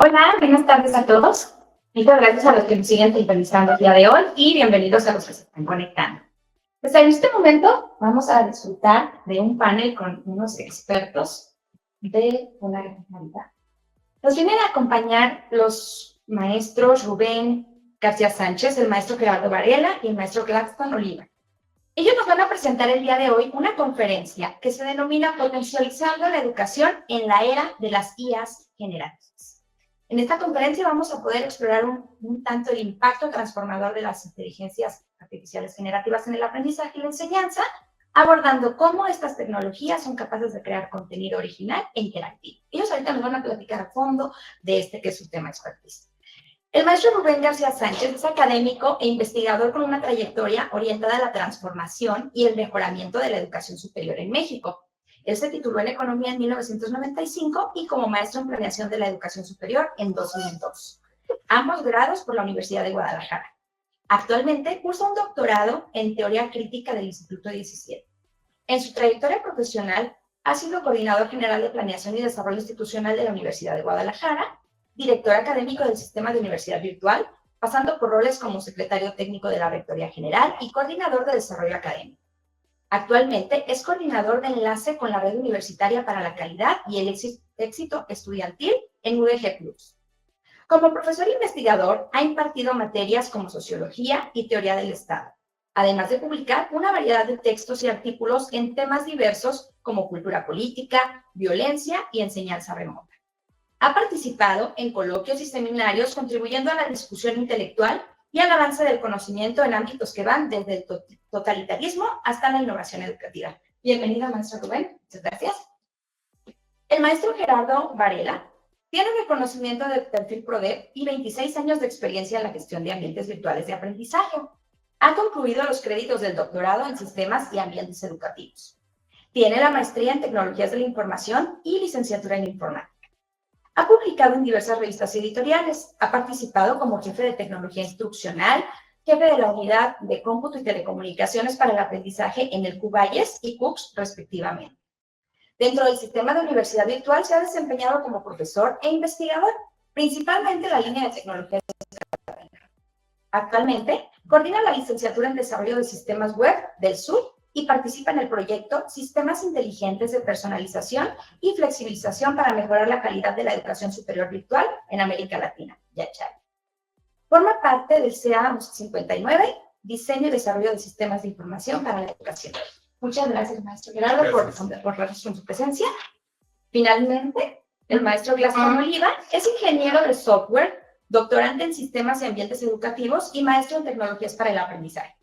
Hola, buenas tardes a todos. Muchas gracias a los que nos siguen sintonizando el día de hoy y bienvenidos a los que se están conectando. Pues en este momento vamos a disfrutar de un panel con unos expertos de una gran calidad. Nos vienen a acompañar los maestros Rubén García Sánchez, el maestro Gerardo Varela y el maestro Gladstone Oliva. Ellos nos van a presentar el día de hoy una conferencia que se denomina Potencializando la educación en la era de las IAs generativas. En esta conferencia vamos a poder explorar un tanto el impacto transformador de las inteligencias artificiales generativas en el aprendizaje y la enseñanza, abordando cómo estas tecnologías son capaces de crear contenido original e interactivo. Ellos ahorita nos van a platicar a fondo de este que es su tema expertise. El maestro Rubén García Sánchez es académico e investigador con una trayectoria orientada a la transformación y el mejoramiento de la educación superior en México. Él se tituló en Economía en 1995 y como maestro en Planeación de la Educación Superior en 2002, ambos grados por la Universidad de Guadalajara. Actualmente cursa un doctorado en Teoría Crítica del Instituto 17. En su trayectoria profesional ha sido coordinador general de Planeación y Desarrollo Institucional de la Universidad de Guadalajara, director académico del Sistema de Universidad Virtual, pasando por roles como secretario técnico de la Rectoría General y coordinador de desarrollo académico. Actualmente es coordinador de enlace con la Red Universitaria para la Calidad y el Éxito Estudiantil en UDG Plus. Como profesor investigador, ha impartido materias como Sociología y Teoría del Estado, además de publicar una variedad de textos y artículos en temas diversos como cultura política, violencia y enseñanza remota. Ha participado en coloquios y seminarios contribuyendo a la discusión intelectual y al avance del conocimiento en ámbitos que van desde el totalitarismo hasta la innovación educativa. Bienvenido, maestro Rubén. Muchas gracias. El maestro Gerardo Varela tiene un reconocimiento de perfil PRODEP y 26 años de experiencia en la gestión de ambientes virtuales de aprendizaje. Ha concluido los créditos del doctorado en sistemas y ambientes educativos. Tiene la maestría en tecnologías de la información y licenciatura en informática. Ha publicado en diversas revistas editoriales, ha participado como jefe de tecnología instruccional, jefe de la unidad de cómputo y telecomunicaciones para el aprendizaje en el CUBAYES y CUCS, respectivamente. Dentro del sistema de universidad virtual se ha desempeñado como profesor e investigador, principalmente en la línea de tecnologías. Actualmente, coordina la licenciatura en desarrollo de sistemas web del SUR y participa en el proyecto Sistemas Inteligentes de Personalización y Flexibilización para mejorar la calidad de la educación superior virtual en América Latina, YACHAI. Forma parte del CA 59, Diseño y Desarrollo de Sistemas de Información para la Educación. Muchas gracias, maestro Gerardo, por su presencia. Finalmente, el maestro Gladstone Oliva es ingeniero de software, doctorante en Sistemas y Ambientes Educativos y maestro en Tecnologías para el Aprendizaje.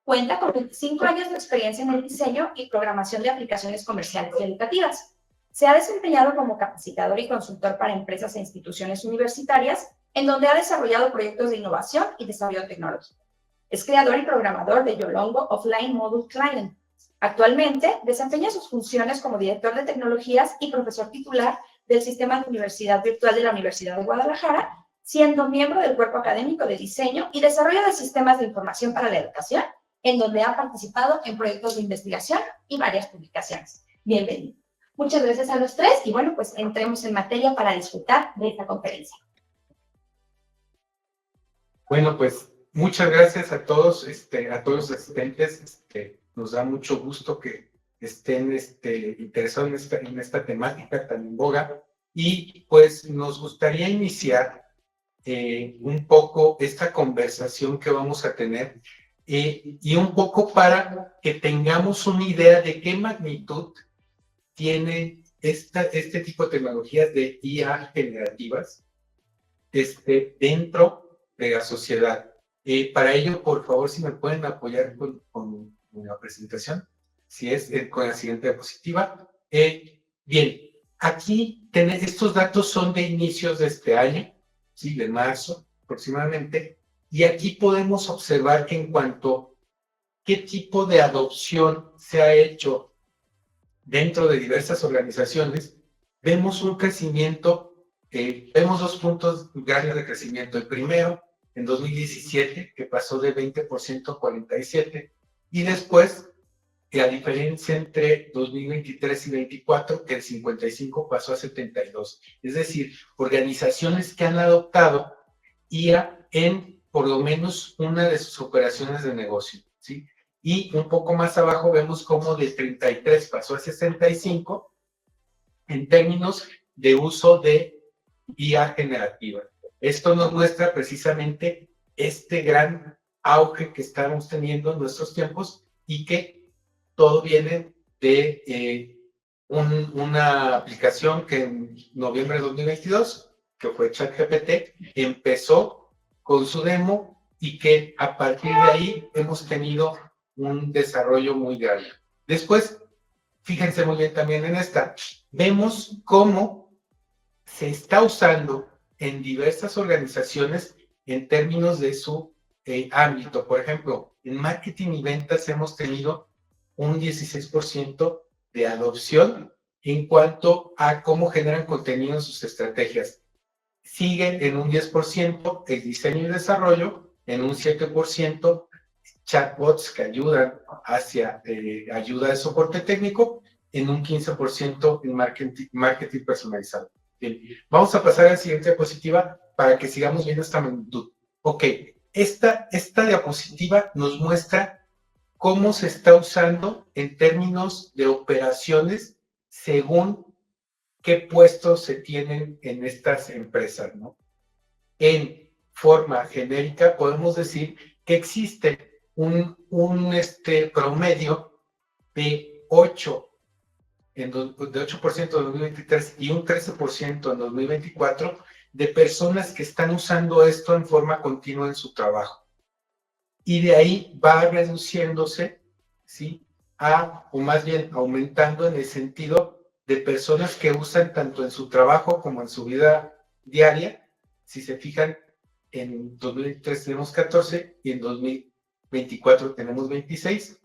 Cuenta con 25 años de experiencia en el diseño y programación de aplicaciones comerciales y educativas. Se ha desempeñado como capacitador y consultor para empresas e instituciones universitarias, en donde ha desarrollado proyectos de innovación y desarrollo tecnológico. Es creador y programador de Yolongo Offline Module Client. Actualmente desempeña sus funciones como director de tecnologías y profesor titular del Sistema de Universidad Virtual de la Universidad de Guadalajara, siendo miembro del Cuerpo Académico de Diseño y Desarrollo de Sistemas de Información para la Educación, en donde ha participado en proyectos de investigación y varias publicaciones. Bienvenido. Muchas gracias a los tres y bueno, pues entremos en materia para disfrutar de esta conferencia. Bueno, pues muchas gracias a todos los asistentes. Nos da mucho gusto que estén interesados en esta temática tan en boga. Y pues nos gustaría iniciar un poco esta conversación que vamos a tener y un poco para que tengamos una idea de qué magnitud tiene este tipo de tecnologías de IA generativas dentro de la sociedad. Para ello, por favor, si me pueden apoyar con la presentación, si es con la siguiente diapositiva. Bien, aquí estos datos son de inicios de este año, ¿sí? De marzo aproximadamente, y aquí podemos observar que en cuanto a qué tipo de adopción se ha hecho dentro de diversas organizaciones, vemos un crecimiento, vemos 2 puntos grandes de crecimiento. El primero, en 2017, que pasó de 20% a 47%, y después la diferencia entre 2023 y 2024, que el 55 pasó a 72. Es decir, organizaciones que han adoptado IA en por lo menos una de sus operaciones de negocio, ¿sí? Y un poco más abajo vemos cómo de 33 pasó a 65 en términos de uso de IA generativa. Esto nos muestra precisamente este gran auge que estamos teniendo en nuestros tiempos y que todo viene de una aplicación que en noviembre de 2022, que fue ChatGPT, empezó con su demo y que a partir de ahí hemos tenido un desarrollo muy grande. Después, fíjense muy bien también en esta, vemos cómo se está usando en diversas organizaciones en términos de su ámbito. Por ejemplo, en marketing y ventas hemos tenido un 16% de adopción en cuanto a cómo generan contenido en sus estrategias. Siguen en un 10% el diseño y desarrollo, en un 7% chatbots que ayudan hacia ayuda de soporte técnico, en un 15% en marketing personalizado. Bien, vamos a pasar a la siguiente diapositiva para que sigamos viendo esta magnitud. Ok, esta diapositiva nos muestra cómo se está usando en términos de operaciones según qué puestos se tienen en estas empresas, ¿no? En forma genérica podemos decir que existe un promedio de 8% en 2023 y un 13% en 2024 de personas que están usando esto en forma continua en su trabajo. Y de ahí va reduciéndose, ¿sí? O más bien aumentando en el sentido de personas que usan tanto en su trabajo como en su vida diaria. Si se fijan, en 2023 tenemos 14 y en 2024 tenemos 26.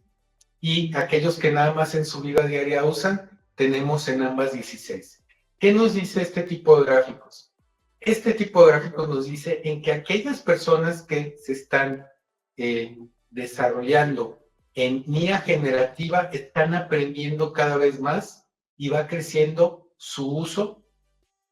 Y aquellos que nada más en su vida diaria usan, tenemos en ambas 16. ¿Qué nos dice este tipo de gráficos? Este tipo de gráficos nos dice en que aquellas personas que se están desarrollando en IA generativa están aprendiendo cada vez más y va creciendo su uso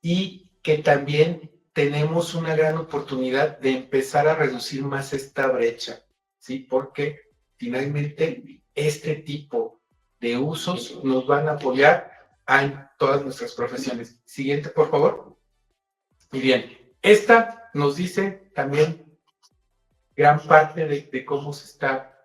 y que también tenemos una gran oportunidad de empezar a reducir más esta brecha, ¿sí? Porque finalmente este tipo de usos nos van a apoyar en todas nuestras profesiones. Siguiente, por favor. Muy bien. Esta nos dice también gran parte de cómo se está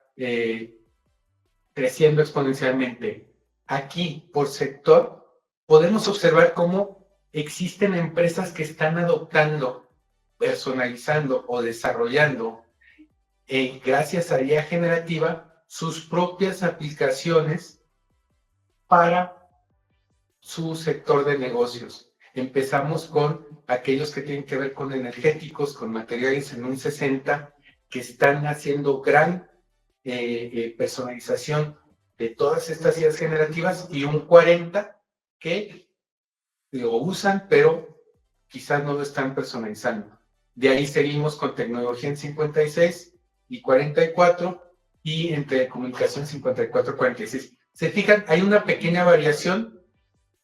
creciendo exponencialmente. Aquí, por sector, podemos observar cómo existen empresas que están adoptando, personalizando o desarrollando, gracias a IA generativa, sus propias aplicaciones para su sector de negocios. Empezamos con aquellos que tienen que ver con energéticos, con materiales en un 60, que están haciendo gran personalización de todas estas ideas generativas, y un 40 que lo usan, pero quizás no lo están personalizando. De ahí seguimos con tecnología en 56 y 44, y en telecomunicación 54-46. Se fijan, hay una pequeña variación,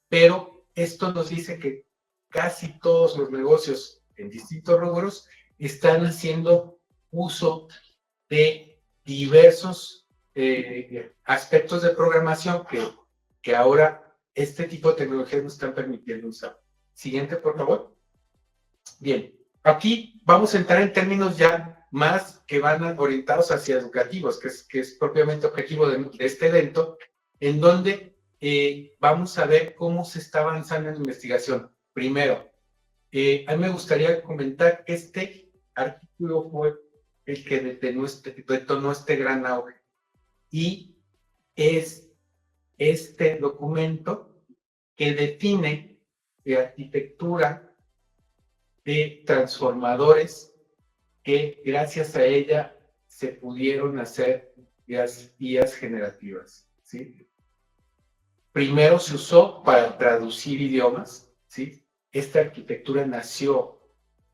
pero esto nos dice que casi todos los negocios en distintos rubros están haciendo uso de diversos aspectos de programación que ahora este tipo de tecnologías nos están permitiendo usar. Siguiente, por favor. Bien, aquí vamos a entrar en términos ya más que van orientados hacia educativos, que es propiamente objetivo de este evento, en donde vamos a ver cómo se está avanzando en la investigación. Primero, a mí me gustaría comentar que este artículo fue el que detonó este gran auge. Y es este documento que define la arquitectura de transformadores que gracias a ella se pudieron hacer las IAs generativas, ¿sí? Primero se usó para traducir idiomas, ¿sí? Esta arquitectura nació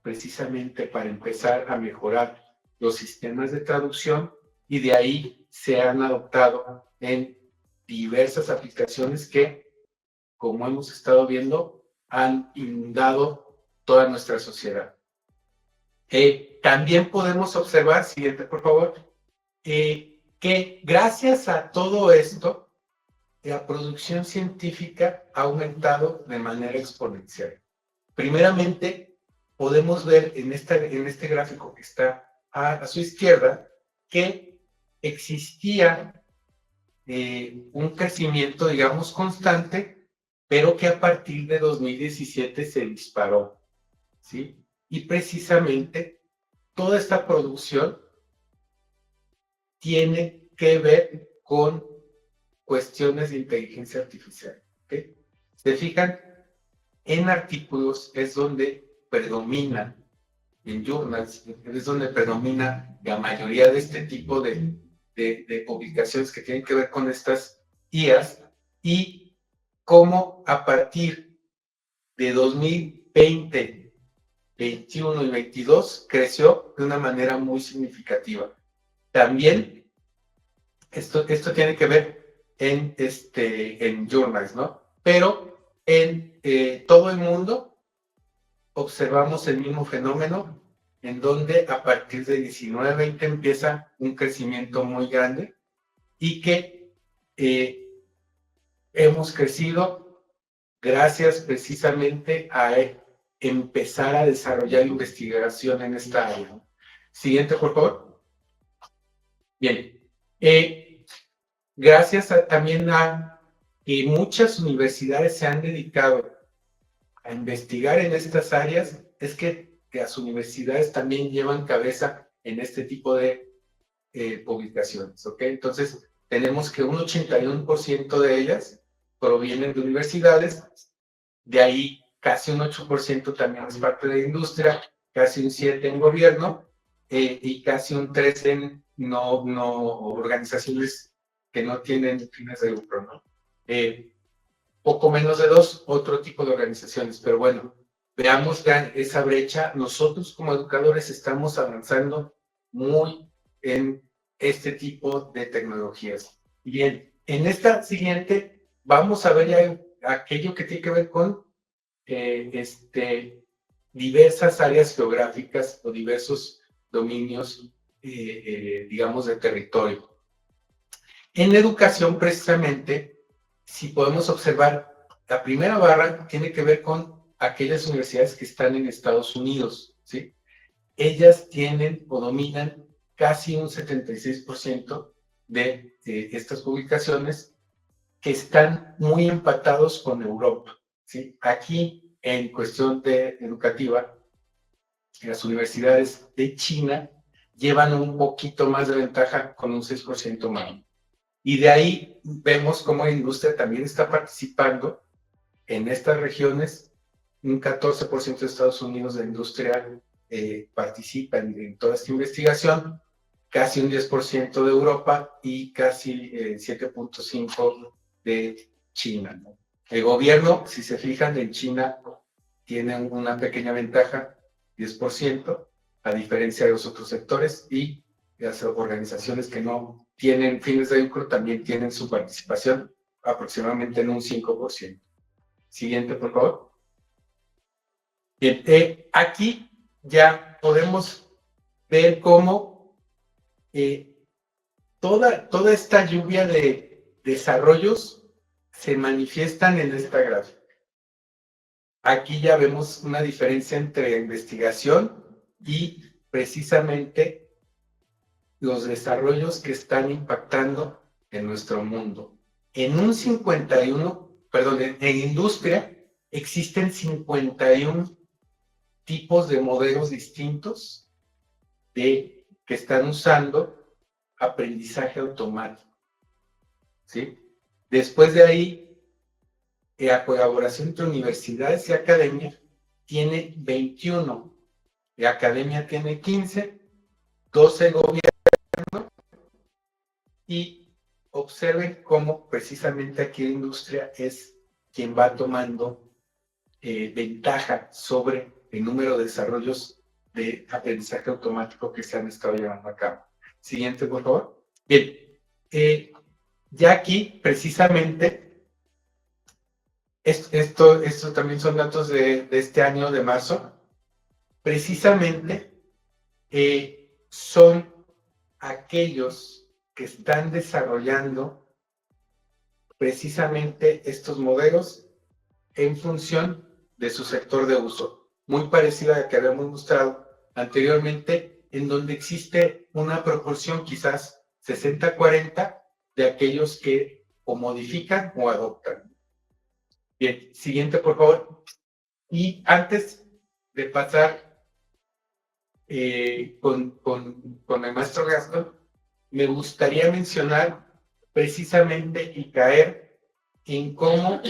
precisamente para empezar a mejorar los sistemas de traducción, y de ahí se han adoptado en diversas aplicaciones que, como hemos estado viendo, han inundado toda nuestra sociedad. También podemos observar, siguiente por favor, que gracias a todo esto, la producción científica ha aumentado de manera exponencial. Primeramente, podemos ver en este gráfico que está a su izquierda que existía un crecimiento, digamos, constante, pero que a partir de 2017 se disparó, ¿sí? Y precisamente toda esta producción tiene que ver con cuestiones de inteligencia artificial, ¿ok? ¿Se fijan? En artículos es donde predominan, en journals, es donde predomina la mayoría de este tipo de publicaciones que tienen que ver con estas IAs y cómo a partir de 2020, 21 y 22 creció de una manera muy significativa. También esto tiene que ver en journals, ¿no? Pero en todo el mundo observamos el mismo fenómeno, en donde a partir de 19-20 empieza un crecimiento muy grande y que hemos crecido gracias precisamente a empezar a desarrollar investigación en esta área. Siguiente, por favor. Bien. Gracias también a que muchas universidades se han dedicado a investigar en estas áreas, es que las universidades también llevan cabeza en este tipo de publicaciones, ¿ok? Entonces, tenemos que un 81% de ellas provienen de universidades, de ahí casi un 8% también es parte de industria, casi un 7% en gobierno y casi un 3% en organizaciones que no tienen fines de lucro, ¿no? Poco menos de 2, otro tipo de organizaciones, pero bueno, veamos esa brecha. Nosotros como educadores estamos avanzando muy en este tipo de tecnologías. Bien, en esta siguiente vamos a ver ya aquello que tiene que ver con diversas áreas geográficas o diversos dominios, digamos, de territorio. En educación, precisamente, si podemos observar, la primera barra tiene que ver con aquellas universidades que están en Estados Unidos, ¿sí? Ellas tienen o dominan casi un 76% de estas publicaciones que están muy empatados con Europa, ¿sí? Aquí, en cuestión de educativa, las universidades de China llevan un poquito más de ventaja con un 6% más. Y de ahí vemos cómo la industria también está participando en estas regiones. Un 14% de Estados Unidos de industria participa en toda esta investigación, casi un 10% de Europa y casi 7.5% de China, ¿no? El gobierno, si se fijan, en China tiene una pequeña ventaja, 10%, a diferencia de los otros sectores, y las organizaciones que no tienen fines de lucro también tienen su participación aproximadamente en un 5%. Siguiente, por favor. Bien, aquí ya podemos ver cómo toda esta lluvia de desarrollos se manifiestan en esta gráfica. Aquí ya vemos una diferencia entre investigación y precisamente los desarrollos que están impactando en nuestro mundo. En un 51, perdón, en industria existen 51 tipos de modelos distintos que están usando aprendizaje automático, ¿sí? Después de ahí, la colaboración entre universidades y academia tiene 21, la academia tiene 15, 12 gobierno, y observen cómo precisamente aquí la industria es quien va tomando ventaja sobre el número de desarrollos de aprendizaje automático que se han estado llevando a cabo. Siguiente, por favor. Bien, Ya aquí, precisamente, esto también son datos de este año de marzo, precisamente son aquellos que están desarrollando precisamente estos modelos en función de su sector de uso, muy parecida a la que habíamos mostrado anteriormente, en donde existe una proporción quizás 60-40 de aquellos que o modifican o adoptan. Bien, siguiente por favor. Y antes de pasar con el maestro Gastón, me gustaría mencionar precisamente y caer en cómo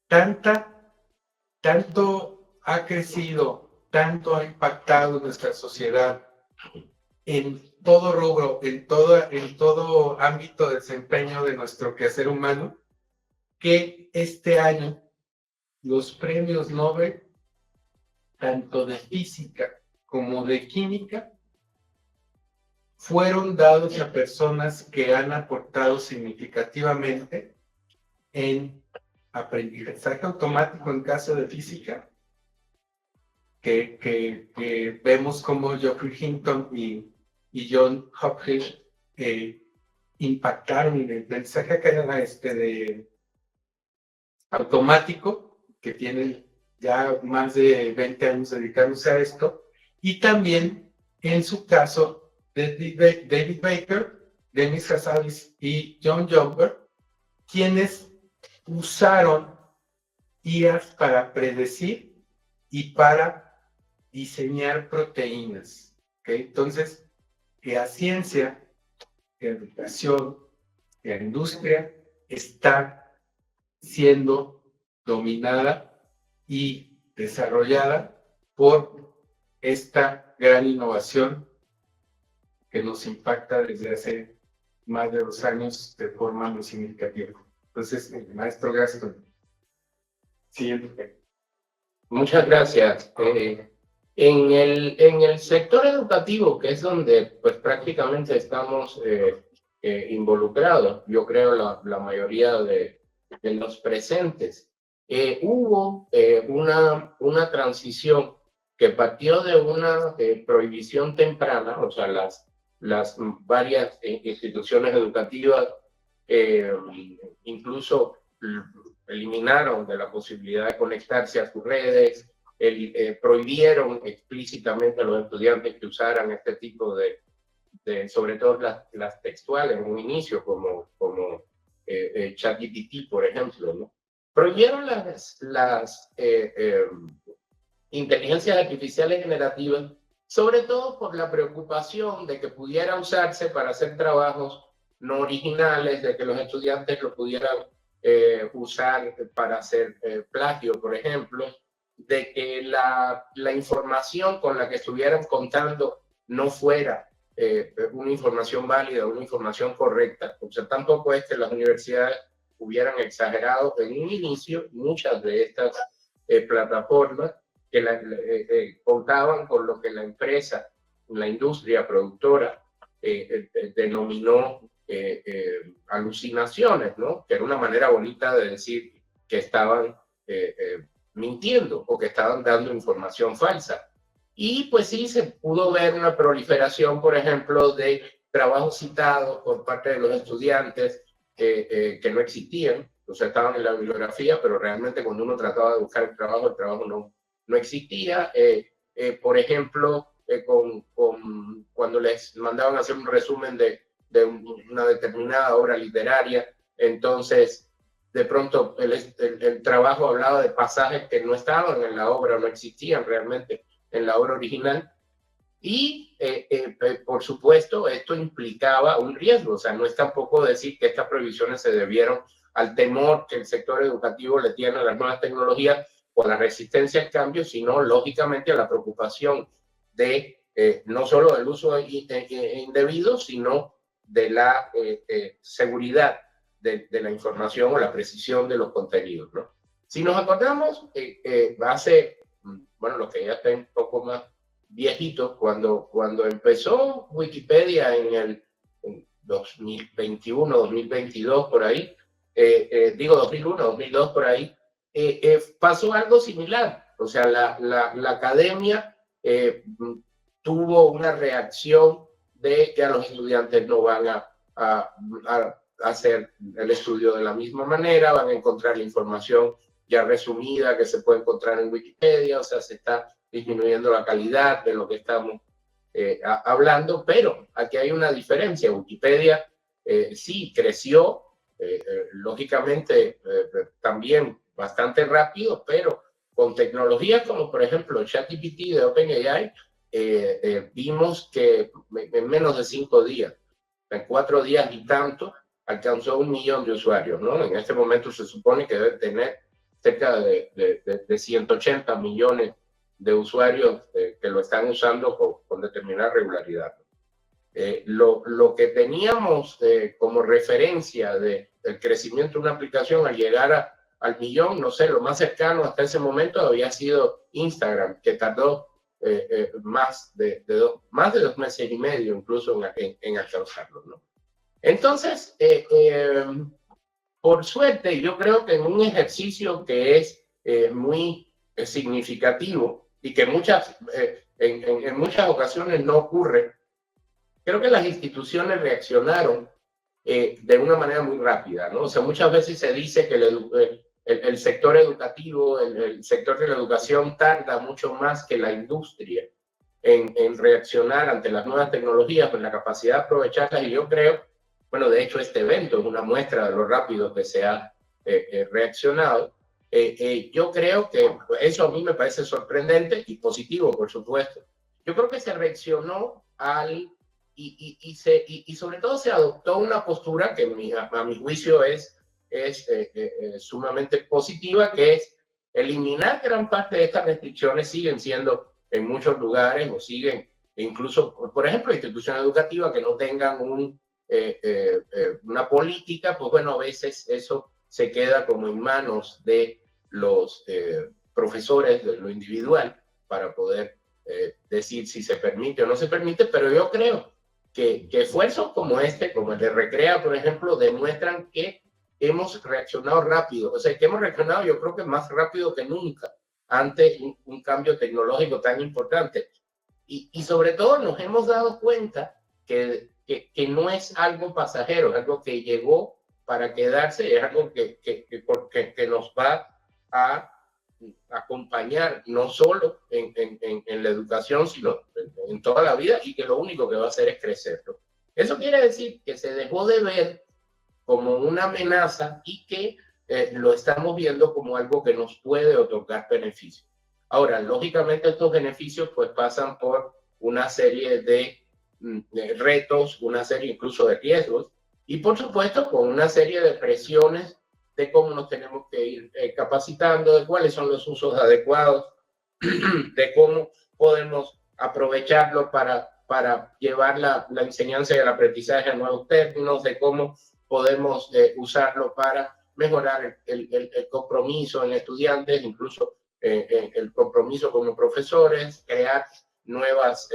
tanto ha crecido, tanto ha impactado nuestra sociedad en todo rubro, en todo ámbito de desempeño de nuestro quehacer humano, que este año los premios Nobel, tanto de física como de química, fueron dados a personas que han aportado significativamente en aprendizaje automático en caso de física, que vemos como Geoffrey Hinton y John Hopkins impactaron en el aprendizaje de automático, que tienen ya más de 20 años dedicándose a esto, y también en su caso David Baker, Demis Hassabis y John Jumper, quienes usaron IAs para predecir y para diseñar proteínas. ¿Okay? Entonces, que la ciencia, que la educación, que la industria está siendo dominada y desarrollada por esta gran innovación que nos impacta desde hace más de 2 años de forma muy significativa. Entonces, el maestro Gastón. Siguiente. Muchas gracias. En el sector educativo, que es donde pues prácticamente estamos involucrados, yo creo la mayoría de los presentes, hubo una transición que partió de una prohibición temprana, o sea, las varias instituciones educativas incluso eliminaron de la posibilidad de conectarse a sus redes, prohibieron explícitamente a los estudiantes que usaran este tipo sobre todo las textuales en un inicio, como ChatGPT, por ejemplo, ¿no? Prohibieron las inteligencias artificiales generativas, sobre todo por la preocupación de que pudiera usarse para hacer trabajos no originales, de que los estudiantes lo pudieran usar para hacer plagio, por ejemplo, de que la información con la que estuvieran contando no fuera una información válida, una información correcta. O sea, tampoco es que las universidades hubieran exagerado en un inicio muchas de estas plataformas que contaban con lo que la empresa, la industria productora, denominó alucinaciones, ¿no? Que era una manera bonita de decir que estaban mintiendo o que estaban dando información falsa. Y pues sí, se pudo ver una proliferación, por ejemplo, de trabajos citados por parte de los estudiantes que no existían, o sea, estaban en la bibliografía, pero realmente cuando uno trataba de buscar el trabajo no existía. Por ejemplo, cuando les mandaban a hacer un resumen de una determinada obra literaria, entonces de pronto el trabajo hablaba de pasajes que no estaban en la obra, no existían realmente en la obra original. Y por supuesto esto implicaba un riesgo, o sea, no es tampoco decir que estas prohibiciones se debieron al temor que el sector educativo le tiene a las nuevas tecnologías o a la resistencia al cambio, sino lógicamente a la preocupación de no solo del uso indebido, sino de la seguridad de la información o la precisión de los contenidos, ¿no? Si nos acordamos, hace, bueno, lo que ya está un poco más viejito, cuando empezó Wikipedia en 2021, 2022, por ahí, digo 2001, 2002, por ahí, pasó algo similar. O sea, la academia tuvo una reacción de que a los estudiantes no van a hacer el estudio de la misma manera, van a encontrar la información ya resumida que se puede encontrar en Wikipedia, o sea, se está disminuyendo la calidad de lo que estamos hablando, pero aquí hay una diferencia. Wikipedia sí creció, lógicamente también bastante rápido, pero con tecnologías como por ejemplo ChatGPT de OpenAI, vimos que en menos de 5 días, en 4 días y tanto, alcanzó 1 millón de usuarios, ¿no? En este momento se supone que debe tener cerca de 180 millones de usuarios que lo están usando con determinada regularidad. Lo que teníamos como referencia del crecimiento de una aplicación al llegar al millón, no sé, lo más cercano hasta ese momento había sido Instagram, que tardó más de 2 meses y medio incluso en alcanzarlo, ¿no? Entonces, por suerte, yo creo que en un ejercicio que es muy significativo y que en muchas ocasiones no ocurre, creo que las instituciones reaccionaron de una manera muy rápida, ¿no? O sea, muchas veces se dice que el sector educativo, el sector de la educación tarda mucho más que la industria en reaccionar ante las nuevas tecnologías, con la capacidad de aprovecharlas, y yo creo, bueno, de hecho este evento es una muestra de lo rápido que se ha reaccionado. Yo creo que eso a mí me parece sorprendente y positivo, por supuesto. Yo creo que se reaccionó y sobre todo se adoptó una postura que a mi juicio es sumamente positiva, que es eliminar gran parte de estas restricciones. Siguen siendo en muchos lugares, o siguen incluso, por ejemplo, instituciones educativas que no tengan una política, pues bueno, a veces eso se queda como en manos de los profesores de lo individual para poder decir si se permite o no se permite, pero yo creo que esfuerzos como este, como el de Recrea, por ejemplo, demuestran que hemos reaccionado rápido. O sea, que hemos reaccionado, yo creo que más rápido que nunca ante un cambio tecnológico tan importante. Y sobre todo nos hemos dado cuenta que no es algo pasajero, es algo que llegó para quedarse, es algo que nos va a acompañar no solo en la educación, sino en toda la vida, y que lo único que va a hacer es crecerlo. Eso quiere decir que se dejó de ver como una amenaza y que lo estamos viendo como algo que nos puede otorgar beneficios. Ahora, lógicamente estos beneficios pues pasan por una serie de retos, una serie incluso de riesgos, y por supuesto con una serie de presiones de cómo nos tenemos que ir capacitando, de cuáles son los usos adecuados, de cómo podemos aprovecharlo para llevar la enseñanza y el aprendizaje a nuevos términos, de cómo podemos usarlo para mejorar el compromiso en estudiantes, incluso el compromiso como profesores, crear nuevos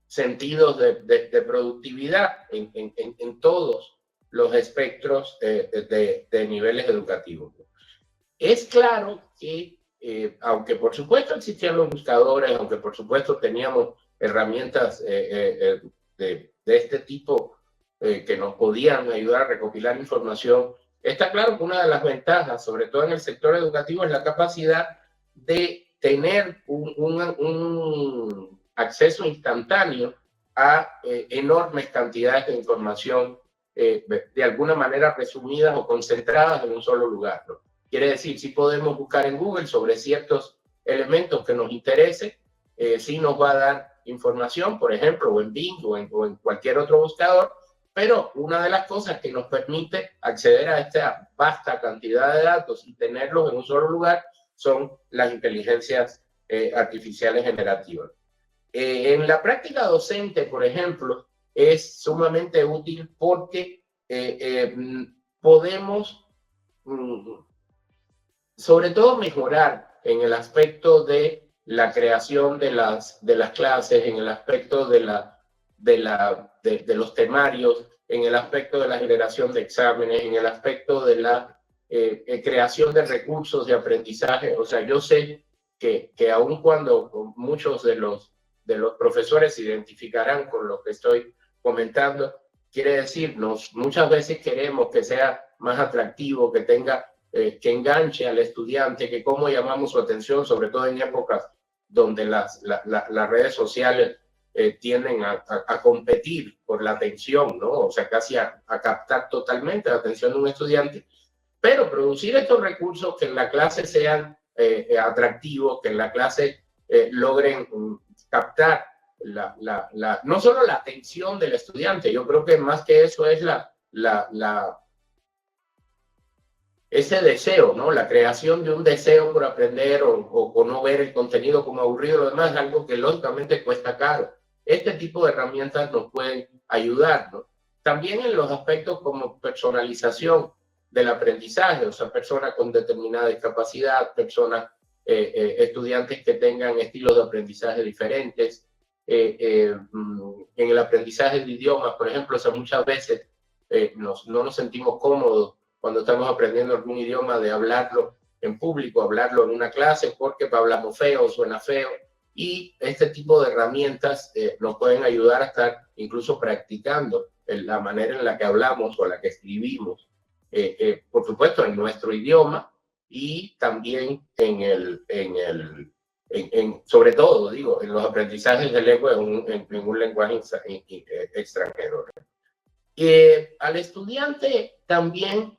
sentidos de productividad en todos los espectros de niveles educativos. Es claro que, aunque por supuesto existían los buscadores, aunque por supuesto teníamos herramientas de este tipo que nos podían ayudar a recopilar información, está claro que una de las ventajas, sobre todo en el sector educativo, es la capacidad de tener un acceso instantáneo a enormes cantidades de información de alguna manera resumidas o concentradas en un solo lugar, ¿no? Quiere decir, si podemos buscar en Google sobre ciertos elementos que nos interesen, sí nos va a dar información, por ejemplo, o en Bing o en cualquier otro buscador, pero una de las cosas que nos permite acceder a esta vasta cantidad de datos y tenerlos en un solo lugar son las inteligencias artificiales generativas. En la práctica docente, por ejemplo, es sumamente útil porque podemos, sobre todo, mejorar en el aspecto de la creación de las clases, en el aspecto de la de los temarios, en el aspecto de la generación de exámenes, en el aspecto de la creación de recursos de aprendizaje. O sea, yo sé que aun cuando muchos de los profesores se identificarán con lo que estoy comentando, quiere decirnos, muchas veces queremos que sea más atractivo, que tenga, que enganche al estudiante, que cómo llamamos su atención, sobre todo en épocas donde las redes sociales tienden a competir por la atención, ¿no? O sea, casi a captar totalmente la atención de un estudiante, pero producir estos recursos que en la clase sean atractivos, que en la clase logren captar no solo la atención del estudiante, yo creo que más que eso es ese deseo, ¿no? La creación de un deseo por aprender o no ver el contenido como aburrido, lo demás es algo que lógicamente cuesta caro. Este tipo de herramientas nos pueden ayudar, ¿no? También en los aspectos como personalización del aprendizaje, o sea, personas con determinada discapacidad, personas, estudiantes que tengan estilos de aprendizaje diferentes. En el aprendizaje de idiomas, por ejemplo, o sea, muchas veces no nos sentimos cómodos cuando estamos aprendiendo algún idioma de hablarlo en público, hablarlo en una clase, porque hablamos feo, suena feo, y este tipo de herramientas nos pueden ayudar a estar incluso practicando la manera en la que hablamos o la que escribimos, por supuesto en nuestro idioma y también sobre todo, digo, en los aprendizajes de lengua en un lenguaje extranjero. Al estudiante también,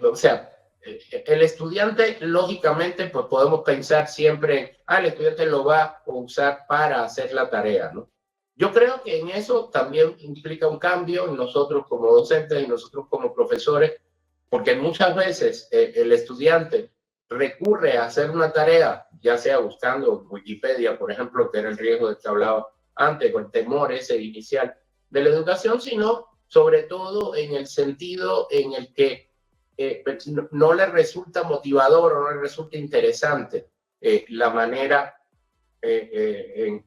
o sea, el estudiante, lógicamente, pues podemos pensar siempre, el estudiante lo va a usar para hacer la tarea, ¿no? Yo creo que en eso también implica un cambio en nosotros como docentes y nosotros como profesores, porque muchas veces el estudiante recurre a hacer una tarea, ya sea buscando Wikipedia, por ejemplo, que era el riesgo del que hablaba antes, con el temor ese inicial de la educación, sino sobre todo en el sentido en el que no le resulta motivador o no le resulta interesante la manera en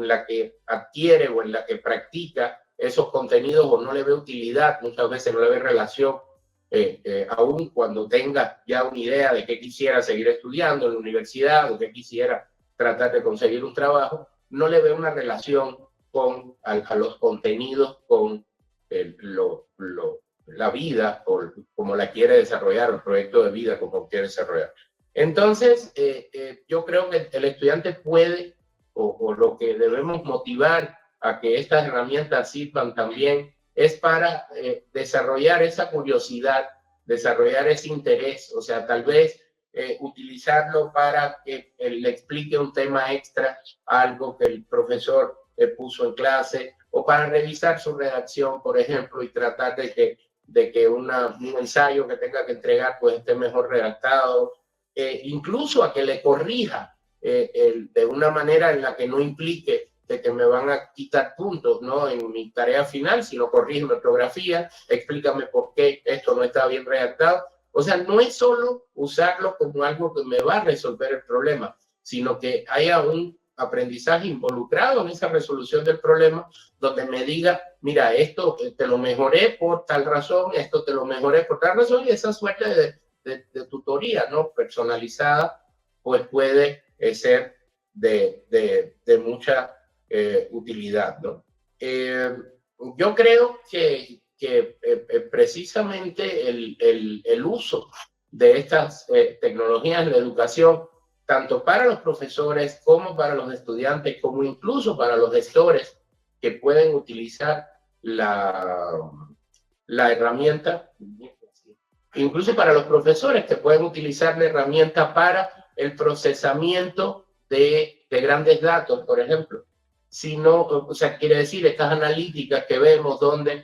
la que adquiere o en la que practica esos contenidos, o no le ve utilidad, muchas veces no le ve relación, aún cuando tenga ya una idea de que quisiera seguir estudiando en la universidad o que quisiera tratar de conseguir un trabajo, no le ve una relación con a los contenidos, con la vida, o como la quiere desarrollar, el proyecto de vida como quiere desarrollar. Entonces, yo creo que el estudiante puede, o lo que debemos motivar a que estas herramientas sirvan también, es para desarrollar esa curiosidad, desarrollar ese interés, o sea, tal vez utilizarlo para que le explique un tema extra, algo que el profesor puso en clase, o para revisar su redacción, por ejemplo, y tratar de que un ensayo que tenga que entregar pues esté mejor redactado, incluso a que le corrija de una manera en la que no implique de que me van a quitar puntos, ¿no? En mi tarea final, sino corrige mi ortografía, explícame por qué esto no está bien redactado. O sea, no es solo usarlo como algo que me va a resolver el problema, sino que haya un aprendizaje involucrado en esa resolución del problema, donde me diga, mira, esto te lo mejoré por tal razón, esto te lo mejoré por tal razón, y esa suerte de tutoría, ¿no? Personalizada, pues puede ser de mucha utilidad, ¿no? Yo creo que precisamente el uso de estas tecnologías en la educación, tanto para los profesores como para los estudiantes, como incluso para los gestores que pueden utilizar la herramienta, incluso para los profesores que pueden utilizar la herramienta para el procesamiento de grandes datos, por ejemplo. Sino, o sea, quiere decir, estas analíticas que vemos donde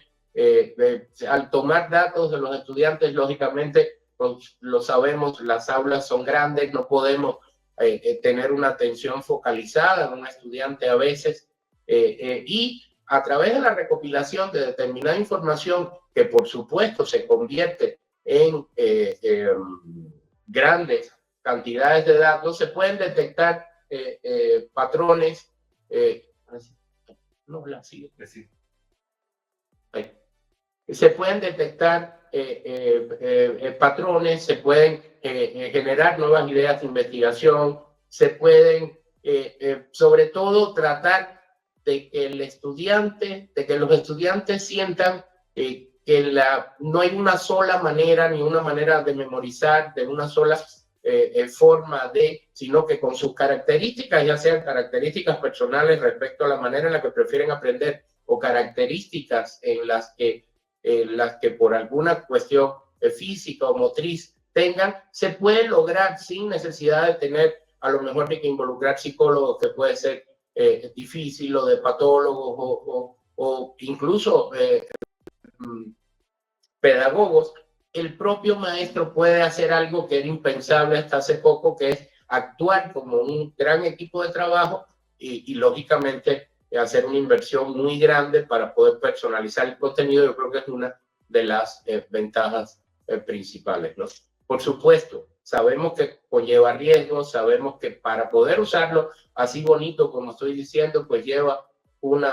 al tomar datos de los estudiantes, lógicamente, pues, lo sabemos, las aulas son grandes, no podemos tener una atención focalizada en un estudiante a veces, y a través de la recopilación de determinada información, que por supuesto se convierte en grandes cantidades de datos, se pueden detectar patrones. No, la sigue. se pueden detectar patrones, se pueden generar nuevas ideas de investigación, se pueden, sobre todo, tratar de que el estudiante, de que los estudiantes sientan que no hay una sola manera, ni una manera de memorizar, de una sola forma sino que con sus características, ya sean características personales respecto a la manera en la que prefieren aprender o características en las que por alguna cuestión física o motriz tengan, se puede lograr sin necesidad de tener a lo mejor ni que involucrar psicólogos, que puede ser difícil, o de patólogos o incluso pedagogos. El propio maestro puede hacer algo que era impensable hasta hace poco, que es actuar como un gran equipo de trabajo y lógicamente hacer una inversión muy grande para poder personalizar el contenido. Yo creo que es una de las ventajas principales, ¿no? Por supuesto, sabemos que conlleva riesgos, sabemos que para poder usarlo así bonito como estoy diciendo, pues lleva un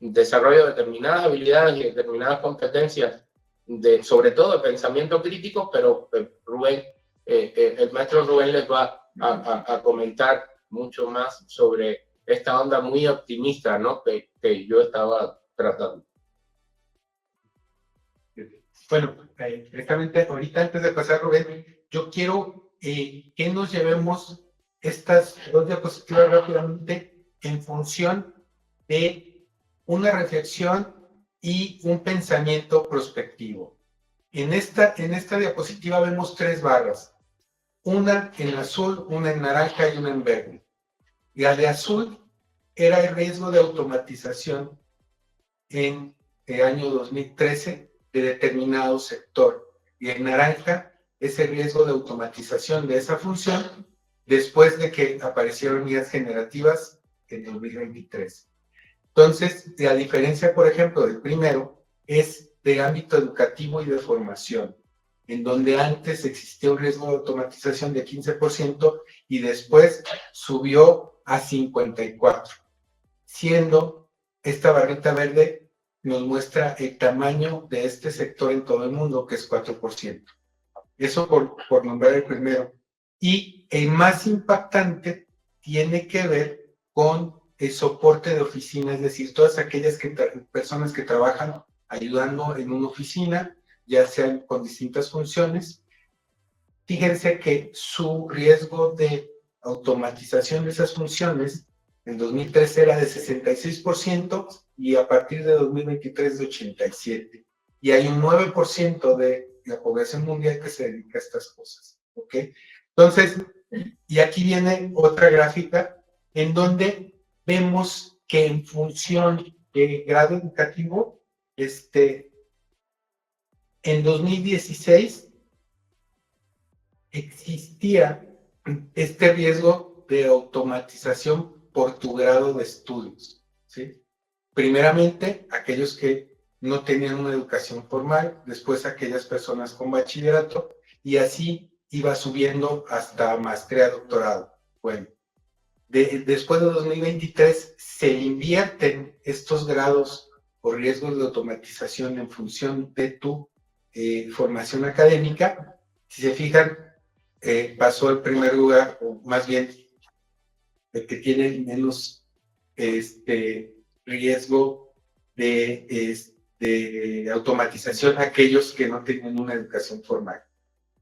desarrollo de determinadas habilidades y determinadas competencias, sobre todo de pensamiento crítico, pero Rubén, el maestro Rubén les va a comentar mucho más sobre esta onda muy optimista, ¿no? que yo estaba tratando. Bueno, directamente ahorita, antes de pasar, Rubén, yo quiero que nos llevemos estas dos diapositivas rápidamente en función de una reflexión y un pensamiento prospectivo. En esta diapositiva vemos tres barras, una en azul, una en naranja y una en verde. La de azul era el riesgo de automatización en el año 2013 de determinado sector, y en naranja es el riesgo de automatización de esa función después de que aparecieron IAs generativas en 2023. Entonces, la diferencia, por ejemplo, del primero es de ámbito educativo y de formación, en donde antes existía un riesgo de automatización de 15% y después subió a 54%, siendo esta barrita verde nos muestra el tamaño de este sector en todo el mundo, que es 4%. Eso por nombrar el primero. Y el más impactante tiene que ver con el soporte de oficina, es decir, todas aquellas personas que trabajan ayudando en una oficina, ya sean con distintas funciones. Fíjense que su riesgo de automatización de esas funciones en 2013 era de 66% y a partir de 2023 de 87%. Y hay un 9% de la población mundial que se dedica a estas cosas, ¿ok? Entonces, y aquí viene otra gráfica en donde vemos que en función del grado educativo, en 2016 existía este riesgo de automatización por tu grado de estudios, ¿sí? Primeramente, aquellos que no tenían una educación formal, después aquellas personas con bachillerato, y así iba subiendo hasta maestría, doctorado. Bueno, después de 2023 se invierten estos grados o riesgos de automatización en función de tu formación académica. Si se fijan, pasó el primer lugar, o más bien el que tiene menos riesgo de automatización, aquellos que no tenían una educación formal.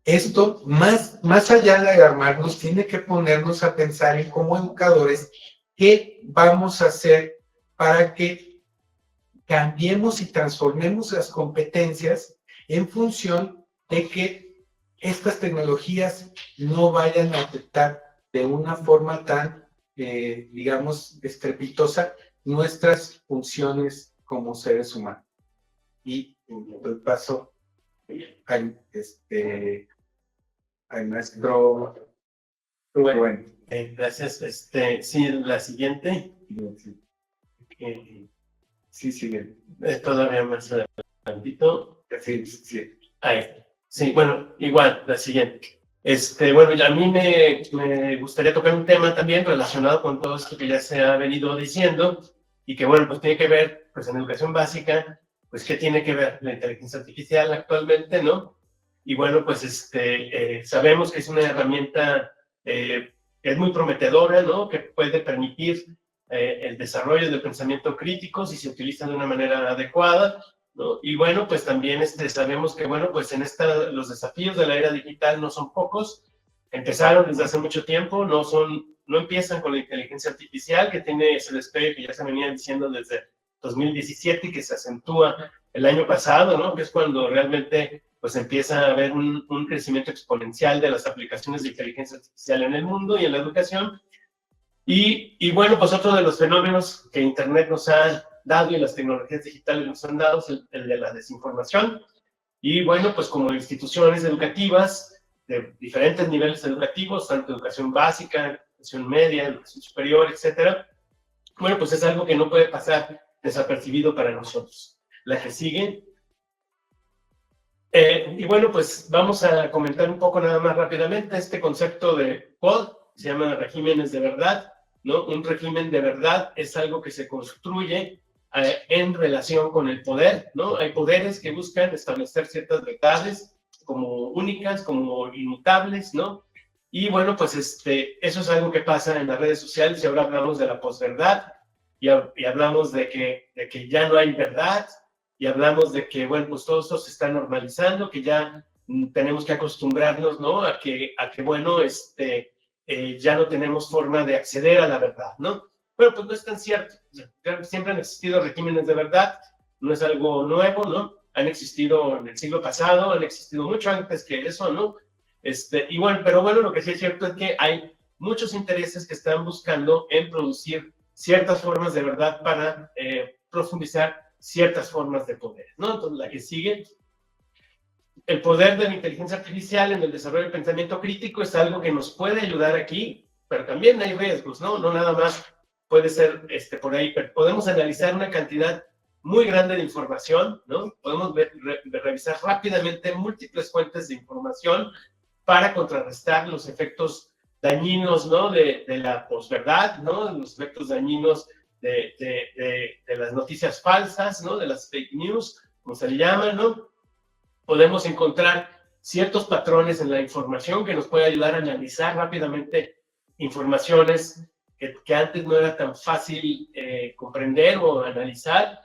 Esto, más allá de alarmarnos, tiene que ponernos a pensar en como educadores qué vamos a hacer para que cambiemos y transformemos las competencias en función de que estas tecnologías no vayan a afectar de una forma tan, digamos, estrepitosa nuestras funciones como seres humanos. Y el paso al maestro Rubén. Gracias. Sí, la siguiente. Sí, bien. Todavía más adelantito. Sí. Ahí. Sí, bueno, igual, la siguiente. Bueno, a mí me gustaría tocar un tema también relacionado con todo esto que ya se ha venido diciendo y que, bueno, pues tiene que ver, pues en educación básica, pues, ¿qué tiene que ver la inteligencia artificial actualmente, no? Y bueno, pues sabemos que es una herramienta que es muy prometedora, ¿no? Que puede permitir el desarrollo del pensamiento crítico si se utiliza de una manera adecuada, ¿no? Y bueno, pues también sabemos que, bueno, pues los desafíos de la era digital no son pocos, empezaron desde hace mucho tiempo, no empiezan con la inteligencia artificial, que tiene ese despegue que ya se venía diciendo desde 2017 y que se acentúa el año pasado, ¿no? Que es cuando realmente pues empieza a haber un crecimiento exponencial de las aplicaciones de inteligencia artificial en el mundo y en la educación. Y bueno, pues otro de los fenómenos que Internet nos ha dado y las tecnologías digitales nos han dado es el de la desinformación. Y bueno, pues como instituciones educativas de diferentes niveles educativos, tanto educación básica, educación media, educación superior, etcétera, bueno, pues es algo que no puede pasar desapercibido para nosotros. La que sigue. Y bueno, pues vamos a comentar un poco nada más rápidamente este concepto de POD, se llama regímenes de verdad, ¿no? Un régimen de verdad es algo que se construye en relación con el poder, ¿no? Hay poderes que buscan establecer ciertas verdades como únicas, como inmutables, ¿no? Y bueno, pues eso es algo que pasa en las redes sociales y ahora hablamos de la posverdad y hablamos de que ya no hay verdad, y hablamos de que, bueno, pues todo esto se está normalizando, que ya tenemos que acostumbrarnos, ¿no? A que bueno, ya no tenemos forma de acceder a la verdad, ¿no? Pero pues no es tan cierto. Siempre han existido regímenes de verdad, no es algo nuevo, ¿no? Han existido en el siglo pasado, han existido mucho antes que eso, ¿no? Y bueno, pero bueno, lo que sí es cierto es que hay muchos intereses que están buscando en producir ciertas formas de verdad para profundizar ciertas formas de poder, ¿no? Entonces, la que sigue, el poder de la inteligencia artificial en el desarrollo del pensamiento crítico es algo que nos puede ayudar aquí, pero también hay riesgos, ¿no? No nada más puede ser por ahí, pero podemos analizar una cantidad muy grande de información, ¿no? Podemos revisar rápidamente múltiples fuentes de información para contrarrestar los efectos dañinos, ¿no? De la posverdad, ¿no? Los efectos dañinos de las noticias falsas, ¿no? De las fake news, como se le llama, ¿no? Podemos encontrar ciertos patrones en la información que nos puede ayudar a analizar rápidamente informaciones que antes no era tan fácil comprender o analizar.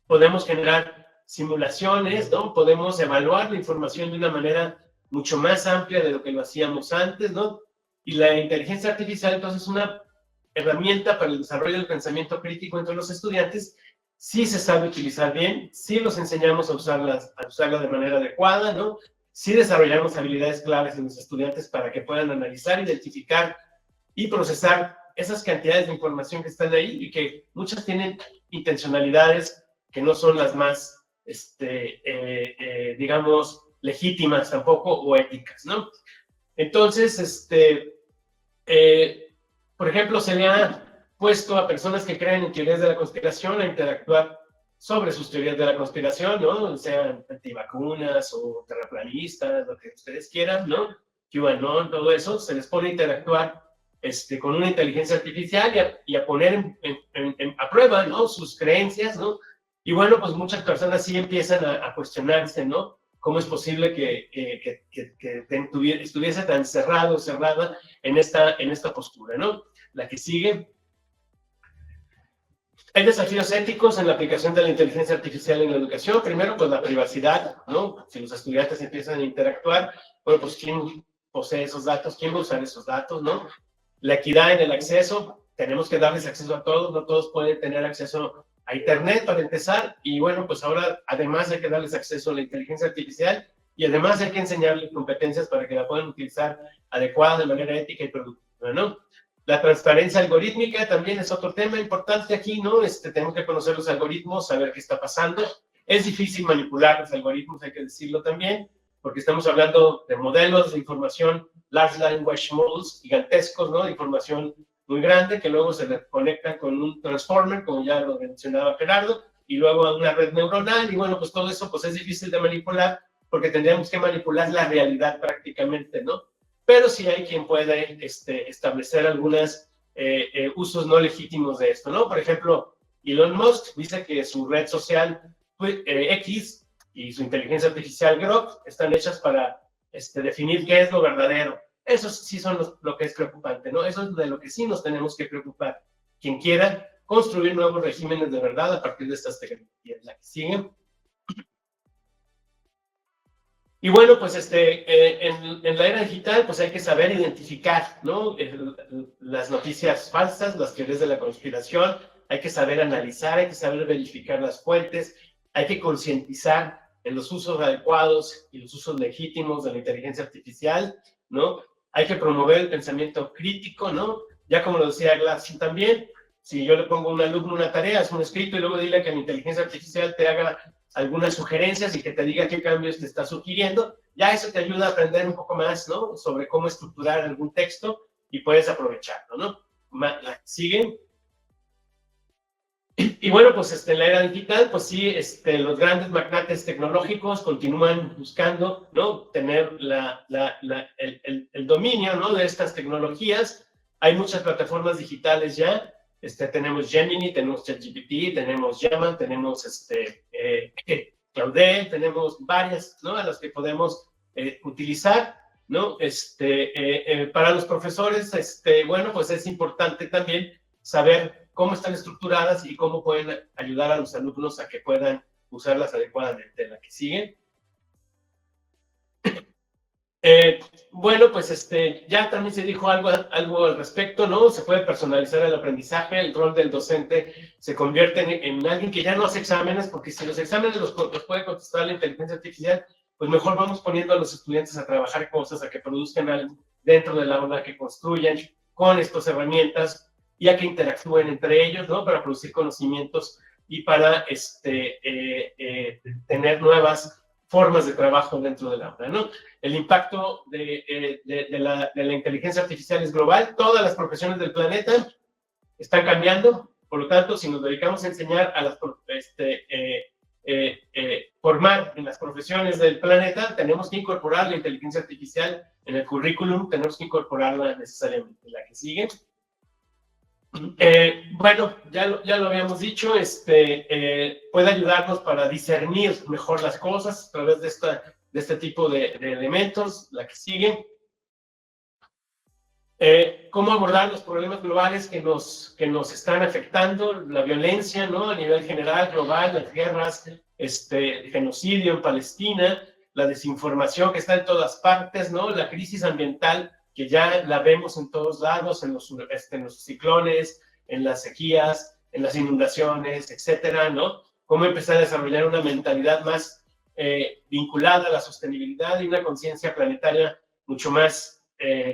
Podemos generar simulaciones, ¿no? Podemos evaluar la información de una manera mucho más amplia de lo que lo hacíamos antes, ¿no? Y la inteligencia artificial, entonces, es una herramienta para el desarrollo del pensamiento crítico entre los estudiantes, si se sabe utilizar bien, si los enseñamos a usarla de manera adecuada, ¿no? Si desarrollamos habilidades claves en los estudiantes para que puedan analizar, identificar y procesar esas cantidades de información que están ahí y que muchas tienen intencionalidades que no son las más, digamos, legítimas tampoco o éticas, ¿no? Entonces, por ejemplo, se le ha puesto a personas que creen en teorías de la conspiración a interactuar sobre sus teorías de la conspiración, ¿no? Sean antivacunas o terraplanistas, lo que ustedes quieran, ¿no? QAnon, todo eso, se les pone a interactuar con una inteligencia artificial y a poner a prueba, ¿no? Sus creencias, ¿no? Y bueno, pues muchas personas sí empiezan a cuestionarse, ¿no? ¿Cómo es posible que estuviese tan cerrada en esta postura, ¿no? La que sigue. Hay desafíos éticos en la aplicación de la inteligencia artificial en la educación. Primero, pues la privacidad, ¿no? Si los estudiantes empiezan a interactuar, bueno, pues ¿quién posee esos datos? ¿Quién va a usar esos datos, no? La equidad en el acceso. Tenemos que darles acceso a todos. No todos pueden tener acceso a Internet para empezar. Y bueno, pues ahora además hay que darles acceso a la inteligencia artificial y además hay que enseñarles competencias para que la puedan utilizar adecuada, de manera ética y productiva, ¿no? La transparencia algorítmica también es otro tema importante aquí, ¿no? Tenemos que conocer los algoritmos, saber qué está pasando. Es difícil manipular los algoritmos, hay que decirlo también, porque estamos hablando de modelos de información, large language models gigantescos, ¿no? De información muy grande, que luego se conectan con un transformer, como ya lo mencionaba Gerardo, y luego a una red neuronal, y bueno, pues todo eso pues es difícil de manipular, porque tendríamos que manipular la realidad prácticamente, ¿no? Pero sí hay quien puede establecer algunos usos no legítimos de esto, ¿no? Por ejemplo, Elon Musk dice que su red social X y su inteligencia artificial Grok están hechas para definir qué es lo verdadero. Eso sí son lo que es preocupante, ¿no? Eso es de lo que sí nos tenemos que preocupar. Quien quiera construir nuevos regímenes de verdad a partir de estas tecnologías, la que siguen. Y bueno, pues en la era digital, pues hay que saber identificar, ¿no? Las noticias falsas, las teorías de la conspiración, hay que saber analizar, hay que saber verificar las fuentes, hay que concientizar en los usos adecuados y los usos legítimos de la inteligencia artificial, ¿no? Hay que promover el pensamiento crítico, ¿no? Ya como lo decía Glass también, si yo le pongo a un alumno una tarea, es un escrito y luego dile que la inteligencia artificial te haga algunas sugerencias y que te diga qué cambios te está sugiriendo, ya eso te ayuda a aprender un poco más, ¿no? Sobre cómo estructurar algún texto y puedes aprovecharlo, ¿no? ¿Siguen? Y bueno, pues en la era digital, pues sí, los grandes magnates tecnológicos continúan buscando, ¿no? Tener el dominio, ¿no? De estas tecnologías. Hay muchas plataformas digitales ya. Tenemos Gemini, tenemos ChatGPT, tenemos Llama, tenemos Claude, tenemos varias, ¿no? A las que podemos utilizar, ¿no? Para los profesores, bueno, pues es importante también saber cómo están estructuradas y cómo pueden ayudar a los alumnos a que puedan usarlas adecuadamente. La que sigue. Bueno, pues ya también se dijo algo al respecto, ¿no? Se puede personalizar el aprendizaje, el rol del docente se convierte en alguien que ya no hace exámenes, porque si los exámenes los puede contestar la inteligencia artificial, pues mejor vamos poniendo a los estudiantes a trabajar cosas, a que produzcan algo dentro del aula, que construyan con estas herramientas y a que interactúen entre ellos, ¿no? Para producir conocimientos y para tener nuevas formas de trabajo dentro del aula, ¿no? El impacto de la inteligencia artificial es global. Todas las profesiones del planeta están cambiando. Por lo tanto, si nos dedicamos a enseñar a formar en las profesiones del planeta, tenemos que incorporar la inteligencia artificial en el currículum, tenemos que incorporarla necesariamente. La que sigue. Bueno, ya lo habíamos dicho, puede ayudarnos para discernir mejor las cosas a través de este tipo de elementos. La que sigue. Cómo abordar los problemas globales que nos están afectando, la violencia, ¿no? A nivel general, global, las guerras, el genocidio en Palestina, la desinformación que está en todas partes, ¿no? La crisis ambiental, que ya la vemos en todos lados, en los ciclones, en las sequías, en las inundaciones, etcétera, ¿no? Cómo empezar a desarrollar una mentalidad más vinculada a la sostenibilidad y una conciencia planetaria mucho más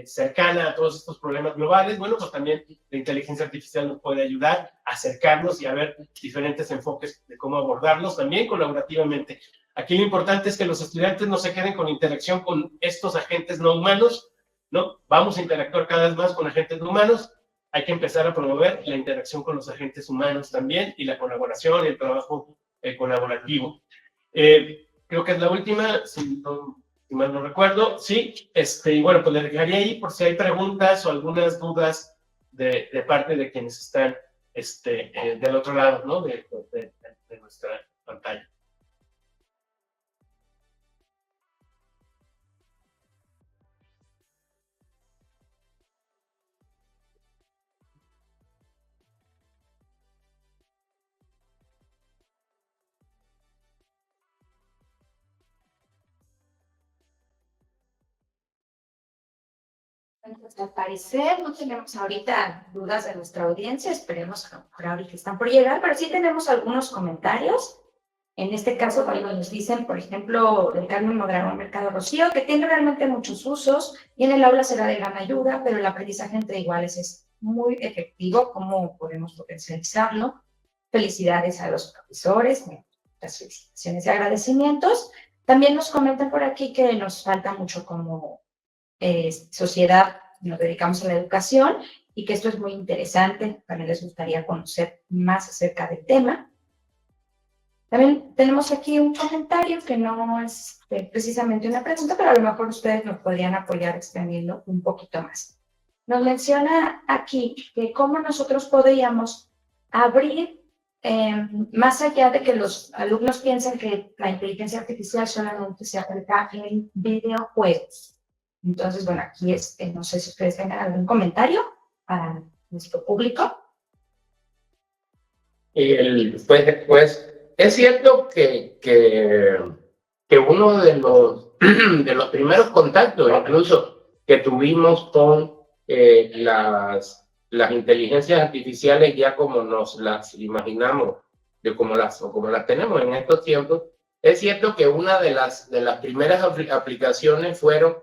cercana a todos estos problemas globales. Bueno, pues también la inteligencia artificial nos puede ayudar a acercarnos y a ver diferentes enfoques de cómo abordarlos, también colaborativamente. Aquí lo importante es que los estudiantes no se queden con interacción con estos agentes no humanos, ¿no? Vamos a interactuar cada vez más con agentes no humanos. Hay que empezar a promover la interacción con los agentes humanos también y la colaboración y el trabajo colaborativo. Creo que es la última, si mal no recuerdo. Sí, y bueno, pues le dejaría ahí por si hay preguntas o algunas dudas de parte de quienes están del otro lado, ¿no? de nuestra pantalla. Al parecer no tenemos ahorita dudas de nuestra audiencia, esperemos que ahorita están por llegar, pero sí tenemos algunos comentarios. En este caso, cuando nos dicen, por ejemplo, del Carmen Mondragón Mercado Rocío, que tiene realmente muchos usos y en el aula será de gran ayuda, pero el aprendizaje entre iguales es muy efectivo. ¿Cómo podemos potencializarlo? Felicidades a los profesores, las felicitaciones y agradecimientos. También nos comentan por aquí que nos falta mucho como sociedad, nos dedicamos a la educación y que esto es muy interesante. También les gustaría conocer más acerca del tema. También tenemos aquí un comentario que no es precisamente una pregunta, pero a lo mejor ustedes nos podrían apoyar extendiendo un poquito más. Nos menciona aquí que cómo nosotros podríamos abrir más allá de que los alumnos piensen que la inteligencia artificial solamente se aplica en videojuegos. Entonces, bueno, aquí no sé si ustedes tengan algún comentario para nuestro público. Pues es cierto que uno de los primeros contactos, incluso que tuvimos con las inteligencias artificiales, ya como nos las imaginamos, como las tenemos en estos tiempos, es cierto que una de las primeras aplicaciones fueron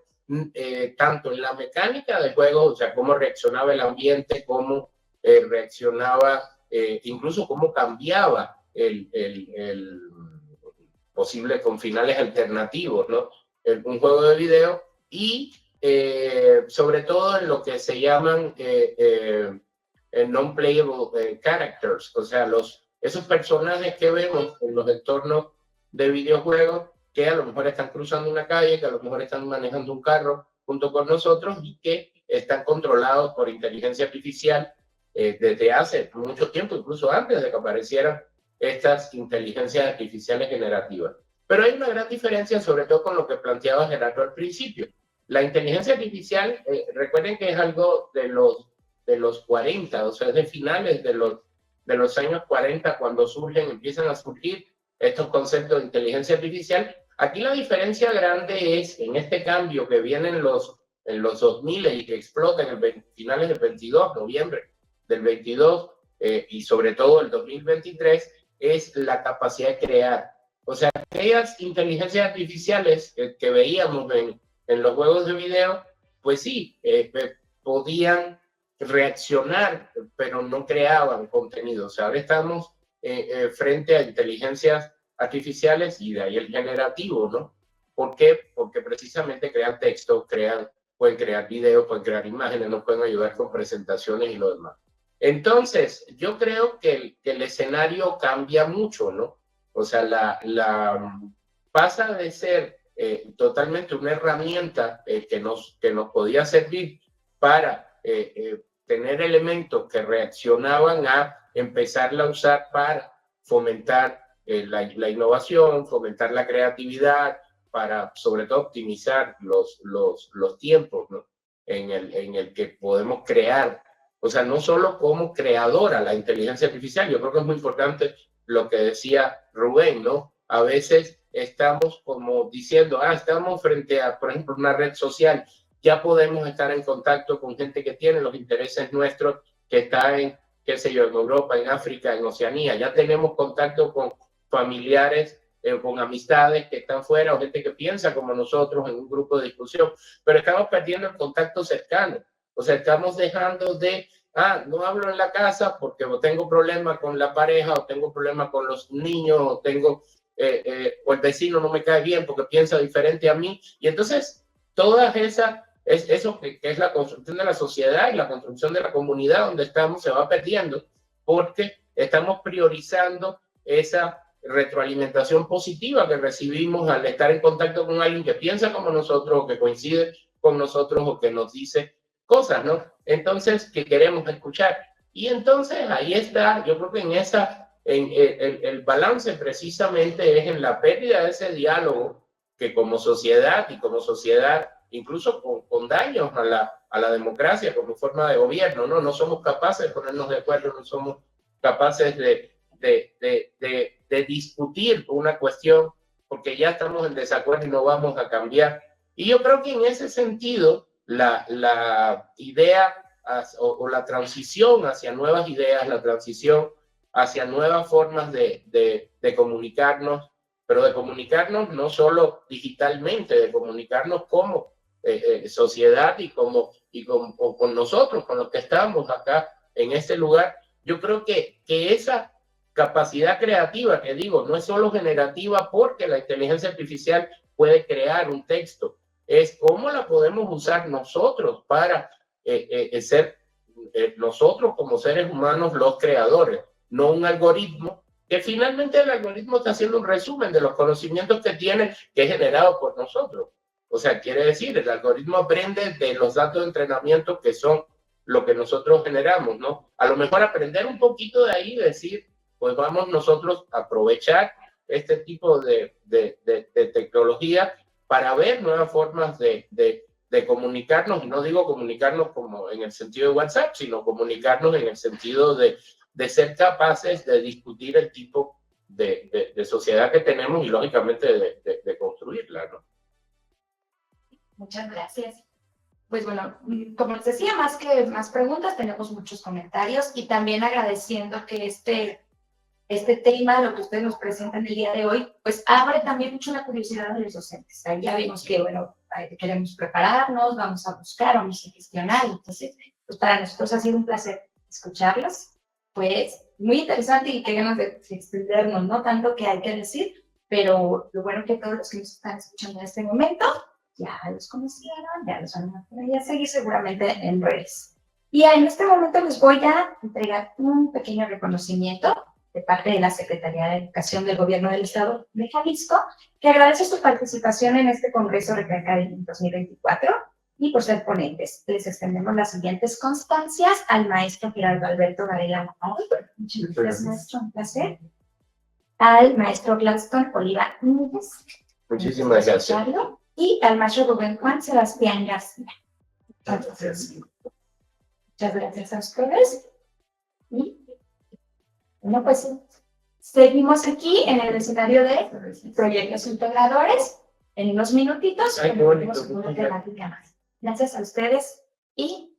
tanto en la mecánica del juego, o sea, cómo reaccionaba el ambiente, cómo reaccionaba, incluso cómo cambiaba el posible con finales alternativos, ¿no? Un juego de video y sobre todo en lo que se llaman non-playable characters, o sea, esos personajes que vemos en los entornos de videojuegos que a lo mejor están cruzando una calle, que a lo mejor están manejando un carro junto con nosotros y que están controlados por inteligencia artificial desde hace mucho tiempo, incluso antes de que aparecieran estas inteligencias artificiales generativas. Pero hay una gran diferencia, sobre todo con lo que planteaba Gerardo al principio. La inteligencia artificial, recuerden que es algo de los 40, o sea, es de finales de los años 40 cuando empiezan a surgir estos conceptos de inteligencia artificial. Aquí la diferencia grande es en este cambio que viene en los 2000 y que explota en finales del 22, noviembre del 22 y sobre todo el 2023, es la capacidad de crear. O sea, aquellas inteligencias artificiales que veíamos en los juegos de video, pues sí, podían reaccionar, pero no creaban contenido. O sea, ahora estamos frente a inteligencias artificiales y de ahí el generativo, ¿no? ¿Por qué? Porque precisamente crean texto, pueden crear videos, pueden crear imágenes, nos pueden ayudar con presentaciones y lo demás. Entonces, yo creo que el escenario cambia mucho, ¿no? O sea, pasa de ser totalmente una herramienta que nos podía servir para tener elementos que reaccionaban a empezarla a usar para fomentar la innovación, fomentar la creatividad, para sobre todo optimizar los tiempos, ¿no? en el que podemos crear. O sea, no solo como creadora la inteligencia artificial, yo creo que es muy importante lo que decía Rubén, ¿no? A veces estamos como diciendo, estamos frente a, por ejemplo, una red social, ya podemos estar en contacto con gente que tiene los intereses nuestros, que está en, qué sé yo, en Europa, en África, en Oceanía, ya tenemos contacto con familiares, con amistades que están fuera o gente que piensa como nosotros en un grupo de discusión, pero estamos perdiendo el contacto cercano. O sea, estamos dejando de, no hablo en la casa porque tengo problemas con la pareja o tengo problemas con los niños o o el vecino no me cae bien porque piensa diferente a mí. Y entonces, todas eso que es la construcción de la sociedad y la construcción de la comunidad donde estamos se va perdiendo porque estamos priorizando esa retroalimentación positiva que recibimos al estar en contacto con alguien que piensa como nosotros o que coincide con nosotros o que nos dice cosas, ¿no? Entonces, que queremos escuchar. Y entonces ahí está, yo creo que el balance precisamente es en la pérdida de ese diálogo que como sociedad incluso con daños a la democracia como forma de gobierno, ¿no? No somos capaces de ponernos de acuerdo, no somos capaces de discutir una cuestión porque ya estamos en desacuerdo y no vamos a cambiar. Y yo creo que en ese sentido la idea o la transición hacia nuevas ideas, la transición hacia nuevas formas de comunicarnos, pero de comunicarnos no solo digitalmente, de comunicarnos como sociedad y con nosotros, con los que estamos acá en este lugar. Yo creo que esa capacidad creativa, que digo, no es solo generativa porque la inteligencia artificial puede crear un texto, es cómo la podemos usar nosotros para ser nosotros como seres humanos los creadores, no un algoritmo, que finalmente el algoritmo está haciendo un resumen de los conocimientos que tiene, que es generado por nosotros. O sea, quiere decir, el algoritmo aprende de los datos de entrenamiento que son lo que nosotros generamos, ¿no? A lo mejor aprender un poquito de ahí, decir, pues vamos nosotros a aprovechar este tipo de tecnología para ver nuevas formas de comunicarnos, y no digo comunicarnos como en el sentido de WhatsApp, sino comunicarnos en el sentido de ser capaces de discutir el tipo de sociedad que tenemos y lógicamente de construirla, ¿no? Muchas gracias. Pues bueno, como les decía, más que más preguntas, tenemos muchos comentarios y también agradeciendo que este tema, lo que ustedes nos presentan el día de hoy, pues abre también mucho la curiosidad de los docentes. Ahí ya vimos que, bueno, queremos prepararnos, vamos a buscar, vamos a gestionar. Entonces, pues para nosotros ha sido un placer escucharlos. Pues muy interesante y qué ganas de extendernos, ¿no? Tanto que hay que decir, pero lo bueno que todos los que nos están escuchando en este momento ya los conocieron, ya los van a seguir seguramente en redes. Y en este momento les voy a entregar un pequeño reconocimiento de parte de la Secretaría de Educación del Gobierno del Estado de Jalisco, que agradece su participación en este Congreso Recreacademy 2024 y por ser ponentes. Les extendemos las siguientes constancias al maestro Gerardo Alberto Varela. Muchas gracias, maestro, un placer. Al maestro Gladstone Oliva Núñez. Muchísimas gracias. Y al maestro Rubén Juan Sebastián García. Muchas gracias a ustedes. Y bueno, pues seguimos aquí en el escenario de proyectos integradores. En unos minutitos tenemos una temática más. Gracias a ustedes y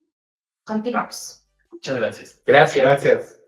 continuamos. Muchas gracias. Gracias. Gracias.